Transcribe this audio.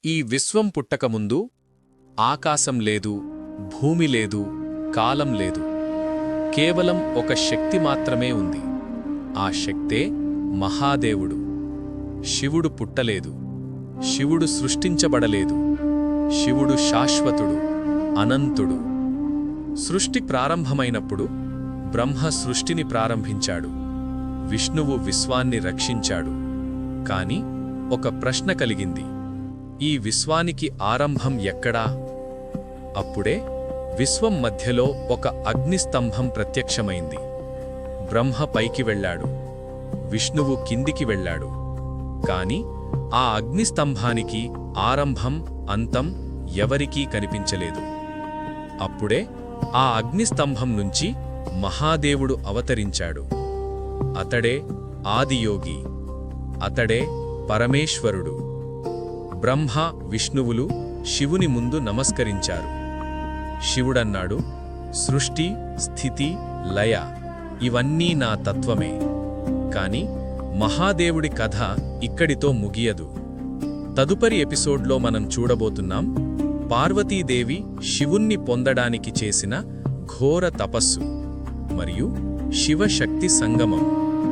ఈ విశ్వం పుట్టకముందు ఆకాశం లేదు, భూమి లేదు, కాలం లేదు. కేవలం ఒక శక్తి మాత్రమే ఉంది. ఆ శక్తే మహాదేవుడు. శివుడు పుట్టలేదు, శివుడు సృష్టించబడలేదు. శివుడు శాశ్వతుడు, అనంతుడు. సృష్టి ప్రారంభమైనప్పుడు బ్రహ్మ సృష్టిని ప్రారంభించాడు. విష్ణువు విశ్వాన్ని రక్షించాడు. కాని ఒక ప్రశ్న కలిగింది: ఈ విశ్వానికి ఆరంభం ఎక్కడా? అప్పుడే విశ్వం మధ్యలో ఒక అగ్నిస్తంభం ప్రత్యక్షమైంది. బ్రహ్మ పైకి వెళ్ళాడు, విష్ణువు కిందికి వెళ్ళాడు. కాని ఆ అగ్నిస్తంభానికి ఆరంభం, అంతం ఎవరికీ కనిపించలేదు. అప్పుడే ఆ అగ్నిస్తంభం నుంచి మహాదేవుడు అవతరించాడు. అతడే ఆదియోగి, అతడే పరమేశ్వరుడు. బ్రహ్మ, విష్ణువులు శివుని ముందు నమస్కరించారు. శివుడన్నాడు: సృష్టి, స్థితి, లయ ఇవన్నీ నా తత్వమే. కాని మహాదేవుడి కథ ఇక్కడితో ముగియదు. తదుపరి ఎపిసోడ్లో మనం చూడబోతున్నాం పార్వతీదేవి శివుణ్ణి పొందడానికి చేసిన ఘోర తపస్సు మరియు శివశక్తి సంగమం.